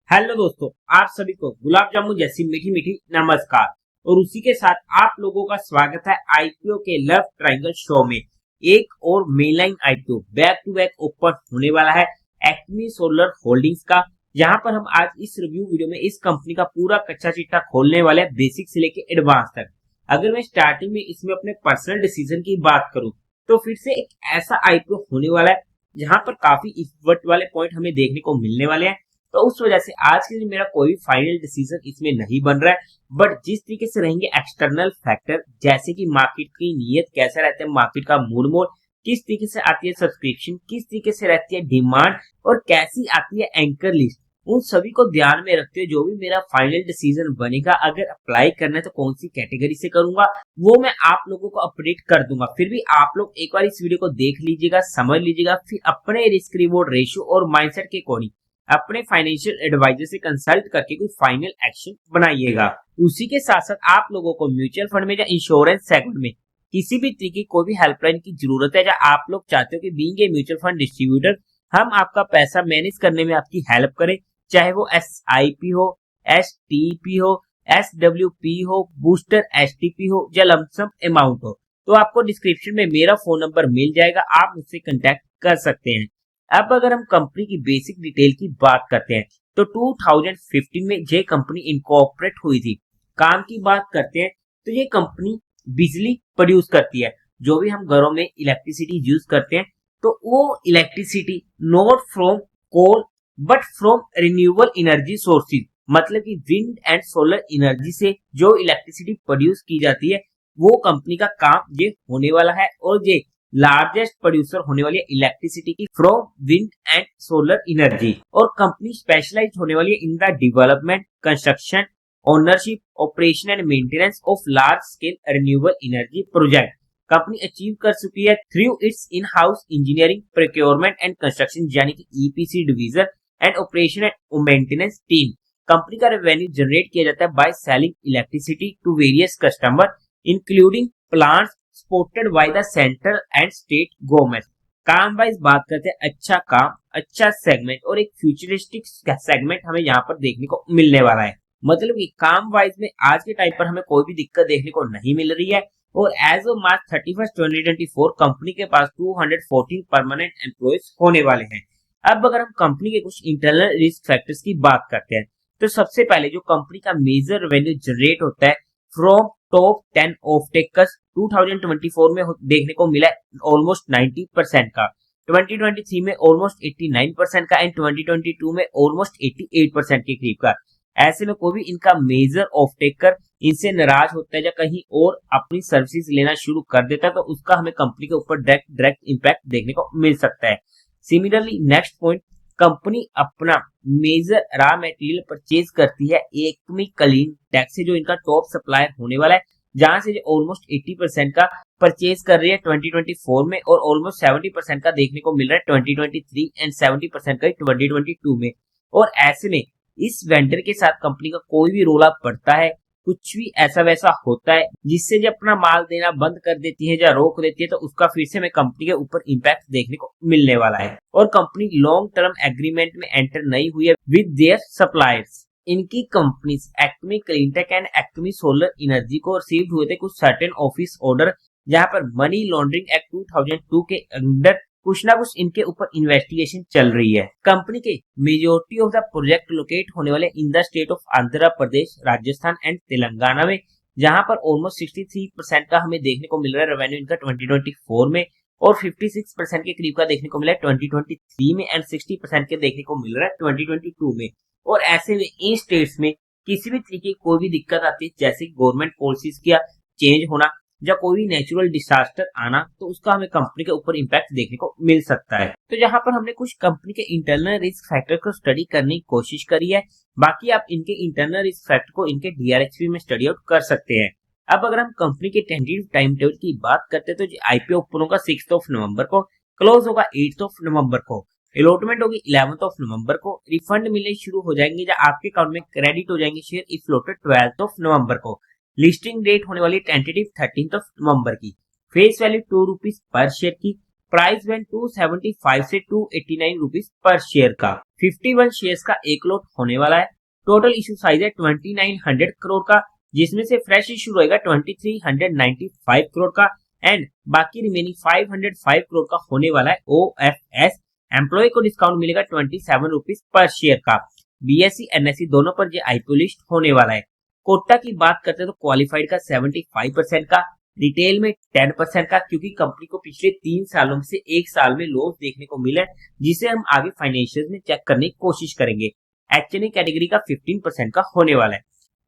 Hello दोस्तों, आप सभी को गुलाब जामुन जैसी मीठी मीठी नमस्कार। और उसी के साथ आप लोगों का स्वागत है आईपीओ के लव ट्रायंगल शो में। एक और mainline IPO back to back open होने वाला है एक्मे सोलर होल्डिंग्स का। यहाँ पर हम आज इस रिव्यू वीडियो में इस कंपनी का पूरा कच्चा चिट्ठा खोलने वाले हैं, बेसिक से लेके एडवांस तक। अगर मैं स्टार्टिंग में इसमें अपने पर्सनल डिसीजन की बात करूं तो फिर से एक ऐसा आईपीओ होने वाला है जहां पर काफी इफर्ट वाले पॉइंट हमें देखने को मिलने वाले हैं। तो उस वजह से आज के दिन मेरा कोई भी फाइनल डिसीजन इसमें नहीं बन रहा है। बट जिस तरीके से रहेंगे एक्सटर्नल फैक्टर, जैसे कि मार्केट की नीयत कैसा रहता है, मार्केट का मूड मोड़ किस तरीके से आती है, सब्सक्रिप्शन किस तरीके से रहती है, डिमांड और कैसी आती है एंकर लिस्ट, उन सभी को ध्यान में रखते हुए जो भी मेरा फाइनल डिसीजन बनेगा, अगर अप्लाई करना है तो कौन सी कैटेगरी से करूंगा वो मैं आप लोगों को अपडेट कर दूंगा। फिर भी आप लोग एक बार इस वीडियो को देख लीजिएगा, समझ लीजिएगा, फिर अपने रिस्क रिवॉर्ड रेशियो और माइंडसेट के अकॉर्डिंग अपने फाइनेंशियल एडवाइजर से कंसल्ट करके कोई फाइनल एक्शन बनाइएगा। उसी के साथ साथ आप लोगों को म्यूचुअल फंड में या इंश्योरेंस सेगमेंट में किसी भी तरीके की कोई भी हेल्पलाइन की जरूरत है, या आप लोग चाहते हो कि being a mutual fund distributor हम आपका पैसा मैनेज करने में आपकी हेल्प करें, चाहे वो SIP हो, STP हो, SWP हो, बूस्टर STP हो या लमसम अमाउंट हो, तो आपको डिस्क्रिप्शन में मेरा फोन नंबर मिल जाएगा, आप मुझसे कांटेक्ट कर सकते हैं। अब अगर हम कंपनी की बेसिक डिटेल की बात करते हैं तो 2015 में ये कंपनी इनकॉर्पोरेट हुई थी। काम की बात करते हैं तो ये कंपनी बिजली प्रोड्यूस करती है। जो भी हम घरों में इलेक्ट्रिसिटी यूज करते हैं तो वो electricity not from coal but from renewable energy sources, मतलब कि विंड एंड सोलर एनर्जी से जो इलेक्ट्रिसिटी प्रोड्यूस की जाती है वो कंपनी का काम ये होने वाला है। और ये लार्जेस्ट प्रोड्यूसर होने वाली है इलेक्ट्रिसिटी की from wind and solar energy. और कंपनी स्पेशलाइज होने वाली है in the development, construction, ownership, operation and maintenance of large scale renewable energy project. Company achieve कर चुकी है through its in house engineering, procurement and construction यानी कि EPC division and operation and maintenance team. Company का revenue generate किया जाता है by selling electricity to various customer including plants supported by the central and state government. काम wise बात करते हैं, अच्छा काम, अच्छा सेगमेंट और एक फ्यूचरिस्टिक सेगमेंट हमें यहाँ पर देखने को मिलने वाला है। मतलब कि काम वाइज में आज के टाइम पर हमें कोई भी दिक्कत देखने को नहीं मिल रही है। और एज ऑफ मार्च 31, 2024 कंपनी के पास 214 परमानेंट एम्प्लॉयज होने वाले हैं। अब अगर हम कंपनी के कुछ इंटरनल रिस्क फैक्टर्स की बात करते हैं तो सबसे पहले जो कंपनी का मेजर रेवेन्यू जनरेट होता है फ्रॉम टॉप 10 ऑफ टेकर्स 2024 में देखने को मिला ऑलमोस्ट 90% का, 2023 में ऑलमोस्ट 89% का एंड 2022 में ऑलमोस्ट 88% के करीब का। ऐसे में कोई भी इनका मेजर ऑफ टेकर इनसे नाराज होता है या कहीं और अपनी सर्विसेज लेना शुरू कर देता है तो उसका हमें कंपनी के ऊपर डायरेक्ट इंपैक्ट देखने को मिल सकता है। सिमिलरली नेक्स्ट पॉइंट, कंपनी अपना मेजर रॉ मटेरियल परचेज करती है एक्मे क्लीन टेक से, जो इनका टॉप सप्लायर होने वाला है, जहां से ऑलमोस्ट 80% का परचेज कर रही है 2024 में और ऑलमोस्ट 70% का देखने को मिल रहा है 2023 एंड 70% का 2022 में। और ऐसे में इस वेंडर के साथ कंपनी का कोई भी रोल पड़ता है, कुछ भी ऐसा वैसा होता है जिससे जब अपना माल देना बंद कर देती है या रोक देती है तो उसका फिर से हमें कंपनी के ऊपर इंपैक्ट देखने को मिलने वाला है। और कंपनी लॉन्ग टर्म एग्रीमेंट में एंटर नहीं हुई है विद देयर सप्लायर्स। इनकी companies Acme cleantech and Acme solar energy को रिसीव हुए थे कुछ सर्टेन ऑफिस ऑर्डर, जहां पर मनी लॉन्ड्रिंग एक्ट 2002 के अंडर कुछ ना कुछ इनके ऊपर इन्वेस्टिगेशन चल रही है। कंपनी के majority of the project locate होने वाले in the state of Andhra Pradesh, Rajasthan and Telangana में, जहां पर ऑलमोस्ट 63% का हमें देखने को मिल रहा है रेवेन्यू इनका 2024 में और 56% के करीब का देखने को मिला है 2023 में एंड 60% के देखने को मिल रहा है 2022 में। और ऐसे में इन स्टेट्स में किसी भी तरीके की कोई भी दिक्कत आती है, जैसे गवर्नमेंट पॉलिसीज का चेंज होना या कोई भी नेचुरल डिजास्टर आना, तो उसका हमें कंपनी के ऊपर इंपैक्ट देखने को मिल सकता है। तो यहाँ पर हमने कुछ कंपनी के इंटरनल रिस्क फैक्टर को स्टडी करने की कोशिश करी है। बाकी आप इनके इंटरनल रिस्क फैक्टर को इनके DRHP में स्टडी आउट कर सकते हैं। अब अगर हम कंपनी के टेंटेटिव टाइम टेबल की बात करते हैं तो IPO ओपन होगा 6 नवंबर को, क्लोज होगा 8 नवंबर को, अलॉटमेंट होगी 11 नवंबर को, रिफंड मिलने शुरू हो जाएंगे या आपके अकाउंट में क्रेडिट हो जाएंगे शेयर इफ फ्लोटेड 12 नवंबर को। लिस्टिंग डेट होने वाली टेंटेटिव 13 नवंबर की। Face value 2 rupees per share की। प्राइस बैंड 275 से 289 रुपीज पर शेयर का। 51 शेयर्स का एक लॉट होने वाला है। टोटल इशू साइज है 2900 करोड़ का, जिसमें से फ्रेश इशू रहेगा 2395 करोड़ का एंड बाकी रिमेनिंग 505 करोड़ का होने वाला है OFS। एम्प्लॉय को डिस्काउंट मिलेगा 27 रुपीज पर शेयर का। BSE NSE दोनों पर ये IPO लिस्ट होने वाला है। कोटा की बात करते हैं तो क्वालिफाइड का 75% का, रिटेल में 10% का, क्योंकि कंपनी को पिछले 3 सालों में से 1 साल में लॉस देखने को मिला है, जिसे हम आगे फाइनेंशियल में चेक करने की कोशिश करेंगे। HNA कैटेगरी का 15% का होने वाला है।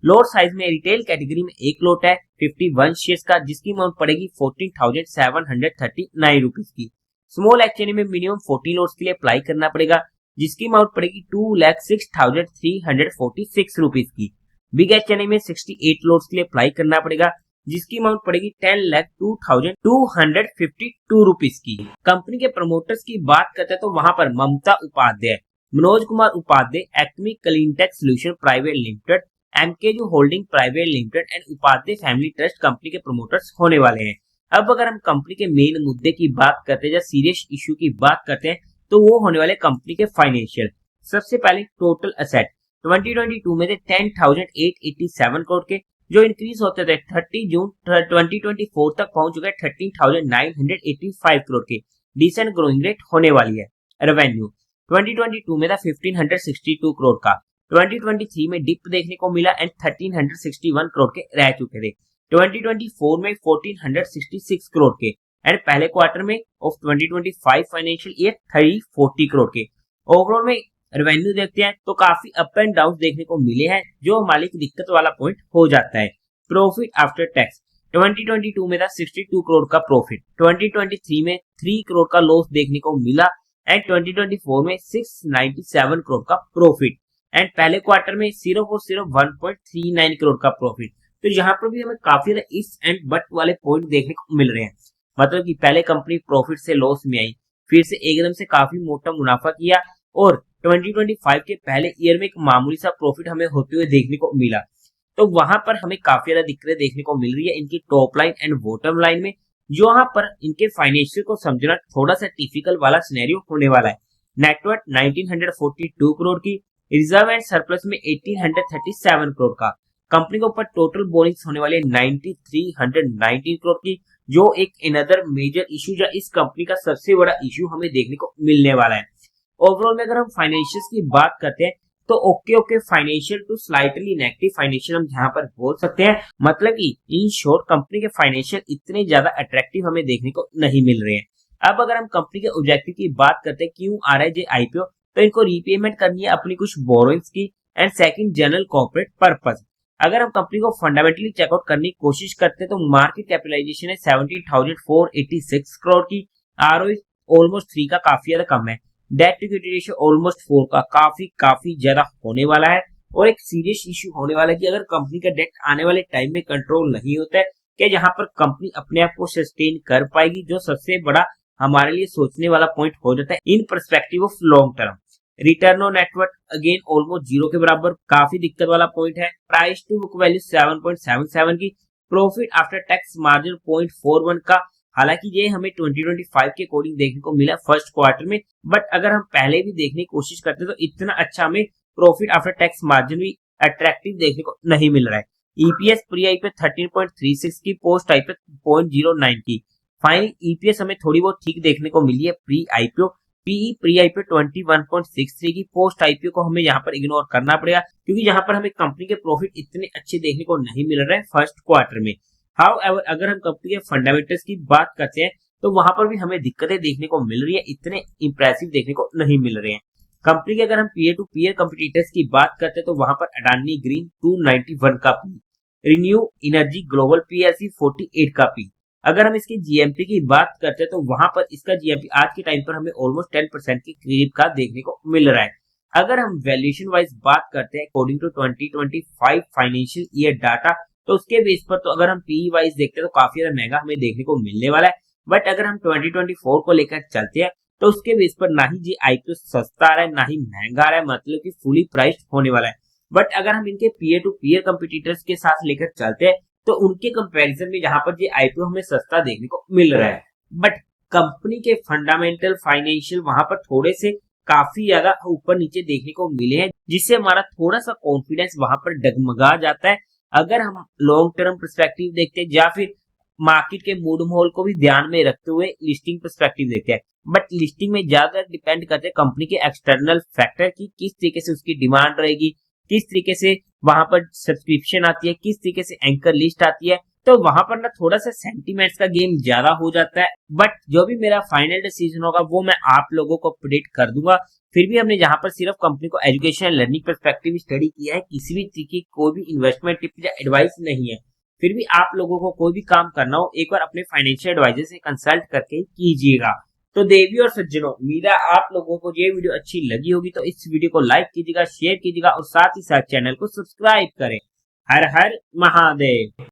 लॉट साइज में रिटेल कैटेगरी में एक लॉट है 51 शेयर्स का, जिसकी अमाउंट पड़ेगी 14,739 रुपीज की। स्मॉल HNA में मिनिमम 40 लॉट्स के लिए अप्लाई करना पड़ेगा, जिसकी अमाउंट पड़ेगी 2,06,346 रुपीज की। बिग HNA में 68 लॉट्स के लिए अप्लाई करना पड़ेगा, जिसकी अमाउंट पड़ेगी 10,02,252 रुपीज की। कंपनी के प्रमोटर्स की बात करते हैं तो वहां पर Mamta Upadhyay, Manoj Kumar Upadhyay, Acme Cleantech solution private limited, MKU holding private limited and Upadhyay family trust company के प्रमोटर्स होने वाले हैं। अब अगर हम कंपनी के मेन मुद्दे की बात करते हैं या सीरियस इशू की बात करते हैं तो वो होने वाले कंपनी के फाइनेंशियल। सबसे पहले टोटल असेट 2022 में थे 10,887 करोड़ के, जो इंक्रीज होते थे 30 जून 2024 तक पहुंच चुके 13,985 करोड़ के। डिसेंट ग्रोइंग रेट होने वाली है। रेवेन्यू 2022 में था 1,562 करोड़ का, 2023 में डिप देखने को मिला एंड 1,361 करोड़ के रह चुके थे। 2024 में 1,466 करोड़ के एंड पहले क्वार्टर में ऑफ 2025 फाइनेंशियल ईयर 340 करोड़ के। ओवरऑल में रेवेन्यू देखते हैं तो काफी अप एंड डाउन देखने को मिले हैं, जो हमारे लिए दिक्कत वाला पॉइंट हो जाता है। प्रॉफिट आफ्टर टैक्स 2022 में था 62 करोड़ का प्रॉफिट, 2023 में 3 करोड़ का लॉस देखने को मिला एंड 2024 में 697 करोड़ का प्रॉफिट एंड पहले क्वार्टर में सिर्फ और सिर्फ 1.39 करोड़ का प्रॉफिट। तो यहाँ पर भी हमें काफी ज्यादा इस एंड बट वाले पॉइंट देखने को मिल रहे हैं। मतलब कि पहले कंपनी प्रॉफिट से लॉस में आई, फिर से एकदम से काफी मोटा मुनाफा किया और 2025 के पहले ईयर में एक मामूली सा प्रॉफिट हमें होते हुए देखने को मिला। तो वहां पर हमें काफी ज्यादा दिक्कतें देखने को मिल रही है इनकी top line and bottom line में, जो यहाँ पर इनके फाइनेंशियल को समझना थोड़ा सा टिपिकल वाला सिनेरियो होने वाला है। नेटवर्थ 1942 करोड़ की, रिजर्व एंड सरप्लस में 1837 करोड़ का। कंपनी के ऊपर टोटल बोरिंग्स होने वाले 9319 करोड़ की, जो एक अनदर मेजर इशू या इस कंपनी का सबसे बड़ा इशू हमें देखने को मिलने वाला है। ओवरऑल में अगर हम फाइनेंशियल्स की बात करते हैं तो okay financial to slightly negative financial हम यहाँ पर बोल सकते हैं। मतलब कि इन शॉर्ट कंपनी के फाइनेंशियल इतने ज्यादा अट्रैक्टिव हमें देखने को नहीं मिल रहे हैं। अब अगर हम कंपनी के ऑब्जेक्टिव की बात करते हैं, क्यों आ रहा है ये IPO, तो इनको रीपेमेंट करनी है अपनी कुछ बोरोइंग्स की and second general corporate purpose. अगर हम कंपनी को फंडामेंटली चेकआउट करने की कोशिश करते हैं तो मार्केट कैपिटलाइजेशन है 17,486 करोड़ की, ROE ऑलमोस्ट 3 का काफी ज्यादा कम है, debt to equity ratio almost 4 का काफी ज्यादा होने वाला है। और एक सीरियस इशू होने वाला है कि अगर कंपनी का डेट आने वाले टाइम में कंट्रोल नहीं होता है, कि जहां पर कंपनी अपने आप को सस्टेन कर पाएगी, जो सबसे बड़ा हमारे लिए सोचने वाला पॉइंट हो जाता है in perspective of long term. Return on net worth again almost 0 के बराबर, काफी दिक्कत वाला पॉइंट है। प्राइस टू बुक वैल्यू 7.77 की, प्रॉफिट आफ्टर टैक्स मार्जिन 0.41 का। हालांकि ये हमें 2025 के अकॉर्डिंग देखने को मिला फर्स्ट क्वार्टर में, बट अगर हम पहले भी देखने की कोशिश करते तो इतना अच्छा हमें प्रॉफिट आफ्टर टैक्स मार्जिन भी अट्रैक्टिव देखने को नहीं मिल रहा है। EPS प्री आई पे 13.36 की, पोस्ट आई पे 0.09 की। फाइनल EPS हमें थोड़ी बहुत ठीक देखने को मिली है pre IPO। PE pre I पे 21.63 की, पोस्ट IPO को हमें यहाँ पर इग्नोर करना पड़ेगा, क्योंकि यहाँ पर हमें कंपनी के प्रॉफिट इतने अच्छे देखने को नहीं मिल रहे हैं फर्स्ट क्वार्टर में। हाउएवर अगर हम कंपनी के फंडामेंटल्स की बात करते हैं तो वहां पर भी हमें दिक्कतें देखने को मिल रही है, इतने इंप्रेसिव देखने को नहीं मिल रहे हैं। कंपनी के अगर हम पीयर टू पीयर कंपटीटर्स की बात करते हैं तो वहां पर अडानी ग्रीन 291 का P, renew energy global PLC 48 का पी। अगर हम इसकी GMP की बात करते हैं तो वहां पर इसका GMP आज के टाइम पर हमें ऑलमोस्ट 10% के करीब का देखने को मिल रहा है। अगर हम वैल्यूएशन वाइज बात करते हैं according to 2025 financial year data, तो उसके बेस पर तो अगर हम PE वाइज देखते हैं तो काफी ज्यादा महंगा हमें देखने को मिलने वाला है। बट अगर हम 2024 को लेकर चलते हैं तो उसके बेस पर ना ही ये IPO सस्ता आ रहा है ना ही महंगा आ रहा है, मतलब कि फुली प्राइस्ड होने वाला है। बट अगर हम इनके पीयर टू पीयर कंपटीटर्स के साथ लेकर चलते हैं तो उनके कंपैरिजन में यहाँ पर ये IPO हमें सस्ता देखने को मिल रहा है। बट कंपनी के फंडामेंटल फाइनेंशियल वहां पर थोड़े से काफी ज्यादा ऊपर नीचे देखने को मिले हैं, जिससे हमारा थोड़ा सा कॉन्फिडेंस वहां पर डगमगा जाता है। अगर हम लॉन्ग टर्म पर्सपेक्टिव देखते हैं या फिर मार्केट के मूड माहौल को भी ध्यान में रखते हुए लिस्टिंग पर्सपेक्टिव देखते हैं, बट लिस्टिंग में ज्यादा डिपेंड करते हैं कंपनी के एक्सटर्नल फैक्टर की किस तरीके से उसकी डिमांड रहेगी, किस तरीके से वहां पर सब्सक्रिप्शन आती है, किस तरीके से एंकर लिस्ट आती है। तो वहां पर ना थोड़ा सा सेंटीमेंट्स का गेम ज्यादा हो जाता है। बट जो भी मेरा फाइनल डिसीजन होगा वो मैं आप लोगों को प्रेडिक्ट कर दूंगा। फिर भी हमने जहां पर सिर्फ कंपनी को एजुकेशन लर्निंग पर्सपेक्टिव स्टडी किया है, किसी भी तरीके की कोई भी इन्वेस्टमेंट टिप या एडवाइस नहीं है। फिर भी आप लोगों को कोई भी काम करना हो एक बार अपने फाइनेंशियल एडवाइजर से कंसल्ट करके कीजिएगा। तो देवी और सज्जनों, उम्मीद है आप लोगों को ये वीडियो अच्छी लगी होगी, तो इस वीडियो को लाइक कीजिएगा, शेयर कीजिएगा और साथ ही साथ चैनल को सब्सक्राइब करें। हर हर महादेव।